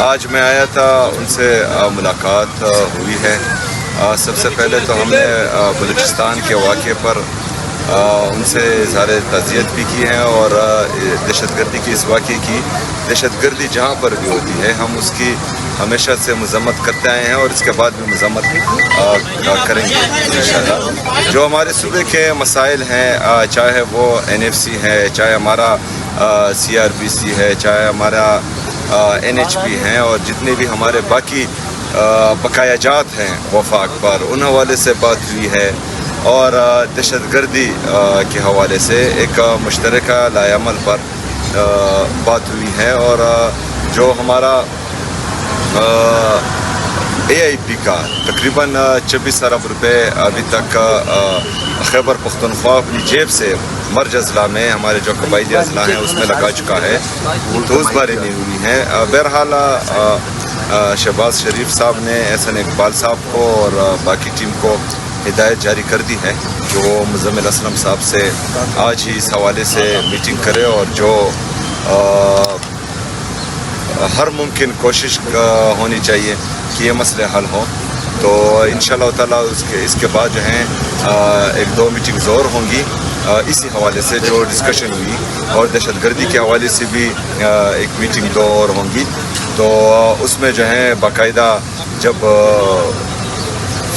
آج میں آیا تھا، ان سے ملاقات ہوئی ہے۔ سب سے پہلے تو ہم نے بلوچستان کے واقعے پر ان سے اظہار تعزیت بھی کی ہے، اور دہشت گردی کی اس واقعے کی، دہشت گردی جہاں پر بھی ہوتی ہے ہم اس کی ہمیشہ سے مذمت کرتے آئے ہیں، اور اس کے بعد بھی مذمت کریں گے انشاءاللہ۔ جو ہمارے صوبے کے مسائل ہیں، چاہے وہ NFC ہے، چاہے ہمارا CRPC ہے، چاہے ہمارا NHP ہیں، اور جتنے بھی ہمارے باقی بقایا جات ہیں وفاق پر، ان حوالے سے بات ہوئی ہے، اور دہشت گردی کے حوالے سے ایک مشترکہ لائحہ عمل پر بات ہوئی ہے، اور جو ہمارا AIP کا تقریباً 26 ارب روپے ابھی تک خیبر پختونخوا اپنی جیب سے مرج اضلاع میں، ہمارے جو قبائلی اضلاع ہیں اس میں لگا چکا ہے، تو اس بارے میں ہوئی ہیں۔ بہرحال شہباز شریف صاحب نے احسن اقبال صاحب کو اور باقی ٹیم کو ہدایت جاری کر دی ہے کہ وہ مزمل اسلم صاحب سے آج ہی اس حوالے سے میٹنگ کرے، اور جو ہر ممکن کوشش ہونی چاہیے کہ یہ مسئلے حل ہوں۔ تو انشاءاللہ تعالیٰ اس کے بعد جو ہیں 1-2 میٹنگز اور ہوں گی اسی حوالے سے جو ڈسکشن ہوئی، اور دہشت گردی کے حوالے سے بھی ایک میٹنگ 2 اور ہوں گی، تو اس میں جو ہیں باقاعدہ جب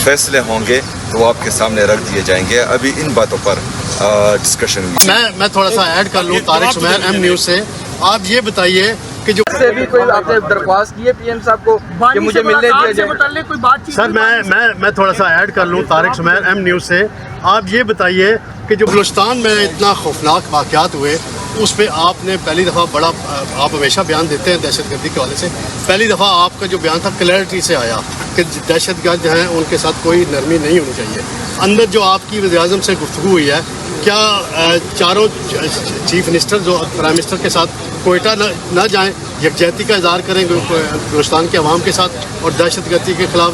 فیصلے ہوں گے تو وہ آپ کے سامنے رکھ دیے جائیں گے۔ ابھی ان باتوں پر ڈسکشن ہوئی۔ میں تھوڑا سا ایڈ کر لوں طارق سمیر ایم نیوز سے۔ آپ یہ بتائیے کہ جو سے بھی کوئی آپ نے درخواست کی ہے PM صاحب کو کہ مجھے ملنے دیا جائے؟ سر میں تھوڑا سا ایڈ کر لوں طارق سمیر ایم نیوز سے۔ آپ یہ بتائیے کہ جو بلوچستان میں اتنا خوفناک واقعات ہوئے، اس پہ آپ نے پہلی دفعہ بڑا، آپ ہمیشہ بیان دیتے ہیں دہشت گردی کے حوالے سے، پہلی دفعہ آپ کا جو بیان تھا کلیئرٹی سے آیا کہ دہشت گرد ہیں ان کے ساتھ کوئی نرمی نہیں ہونی چاہیے۔ اندر جو آپ کی وزیر اعظم سے گفتگو ہوئی ہے، کیا چاروں چیف منسٹر جو پرائم منسٹر کے ساتھ کوئٹہ نہ جائیں، یکجہتی کا اظہار کریں بلوچستان کے عوام کے ساتھ، اور دہشت گردی کے خلاف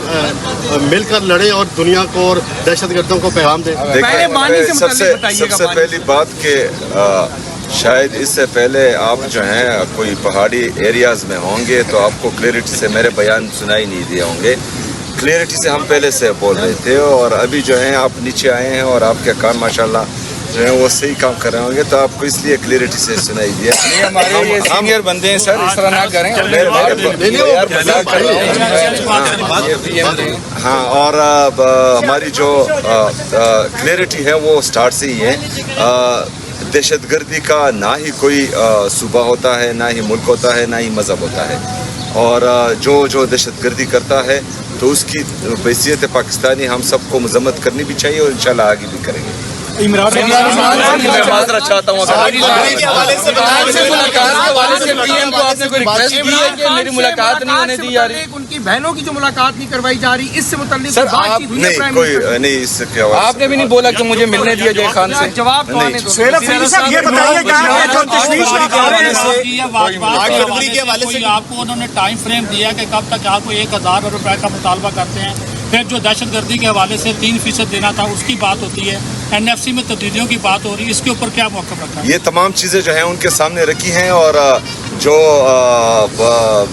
مل کر لڑیں اور دنیا کو اور دہشت گردوں کو پیغام دیں؟ سب سے پہلی بات کہ شاید اس سے پہلے آپ جو ہیں کوئی پہاڑی ایریاز میں ہوں گے تو آپ کو کلیئرٹی سے میرے بیان سنائی نہیں دیے ہوں گے۔ کلیئرٹی سے ہم پہلے سے بول رہے تھے، اور ابھی جو ہیں آپ نیچے آئے ہیں اور آپ کے کان ماشاءاللہ جو ہیں وہ صحیح کام کر رہے ہوں گے، تو آپ کو اس لیے کلیئرٹی سے سنائی دیا۔ ہمارے یہ سینئر بندے ہیں سر، اس طرح نہ کریں۔ ہاں، اور ہماری جو کلیئرٹی ہے وہ سٹارٹ سے ہی ہے۔ دہشت گردی کا نہ ہی کوئی صوبہ ہوتا ہے، نہ ہی ملک ہوتا ہے، نہ ہی مذہب ہوتا ہے، اور جو دہشت گردی کرتا ہے تو اس کی بحیثیت پاکستانی ہم سب کو مذمت کرنی بھی چاہیے، اور انشاءاللہ آگے بھی کریں گے۔ میں معذرت چاہتا ہوں، ملاقات کے حوالے سے PM کو آپ نے کوئی ریکویسٹ کی ہے کہ میری ملاقات نہیں ہونے دی جا رہی؟ ان کی بہنوں کی جو ملاقات نہیں کروائی جا رہی، اس سے متعلق سر آپ نہیں کوئی نہیں اس کے حوالے آپ نے بھی نہیں بولا کہ مجھے ملنے دیا جائے خان سے؟ جواب تو آنے دو۔ یہ بتائیے کہ آپ کو انہوں نے ٹائم فریم دیا کہ کب تک آپ کو 1000 روپے کا مطالبہ کرتے ہیں؟ پھر جو دہشت گردی کے حوالے سے 3% دینا تھا اس کی بات ہوتی ہے، NFC میں تبدیلیوں کی بات ہو رہی ہے، اس کے اوپر کیا موقف رکھا ہے؟ یہ تمام چیزیں جو ہیں ان کے سامنے رکھی ہیں، اور جو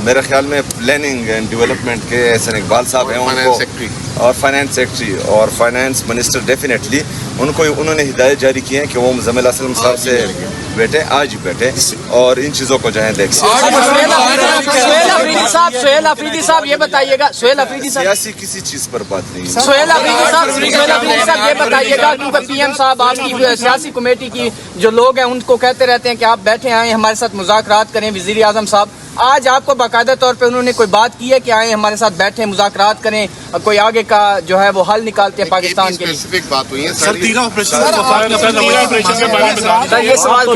میرے خیال میں پلاننگ اینڈ ڈیولپمنٹ کے احسن اقبال صاحب ہیں، ان کو، اور فائنانس سیکرٹری اور فائنانس منسٹر ڈیفینیٹلی انہوں نے ہدایت جاری کی ہے کہ وہ مزمل اسلم صاحب سے بیٹھے، آج ہی بیٹھے، اور ان چیزوں کو جو ہے دیکھ سہیل آفریدی صاحب یہ بتائیے گا، سہیل آفریدی صاحب سیاسی کسی چیز پر بات نہیں ہے۔ سہیل آفریدی صاحب یہ بتائیے گا، کیونکہ PM صاحب آپ کی سیاسی کمیٹی کی جو لوگ ہیں ان کو کہتے رہتے ہیں کہ آپ بیٹھے آئیں ہمارے ساتھ مذاکرات کریں، وزیر اعظم صاحب آج آپ کو باقاعدہ طور پہ انہوں نے کوئی بات کی ہے کہ آئیں ہمارے ساتھ بیٹھیں، مذاکرات کریں، کوئی آگے کا جو ہے وہ حل نکالتے ہیں پاکستان کے لیے؟ اسپیسیفک بات ہوئی ہے سر، یہ سوال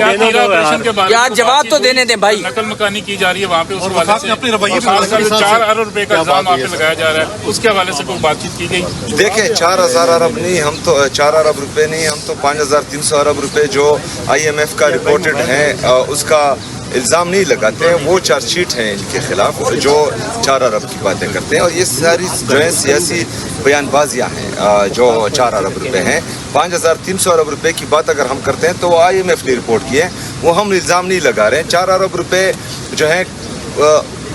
کیا جواب تو دینے دیں بھائی۔ نقل مکانی کی جا رہی ہے وہاں پہ، اس حوالے سے 4 ارب روپے کا الزام وہاں پہ لگایا جا رہا ہے، اس کے حوالے سے کوئی بات چیت کی گئی؟ دیکھیں 4000 ارب نہیں، ہم تو 4 ارب روپے نہیں، ہم تو 5300 ارب روپے جو IMF کا رپورٹڈ ہے اس کا الزام نہیں لگاتے ہیں، وہ چارج شیٹ ہیں ان کے خلاف جو 4 ارب کی باتیں کرتے ہیں، اور یہ ساری جو ہے سیاسی بیان بازیاں ہیں جو 4 ارب روپے ہیں۔ 5300 ارب روپے کی بات اگر ہم کرتے ہیں تو وہ IMF نے رپورٹ کی ہے، وہ ہم الزام نہیں لگا رہے ہیں۔ 4 ارب روپے جو ہیں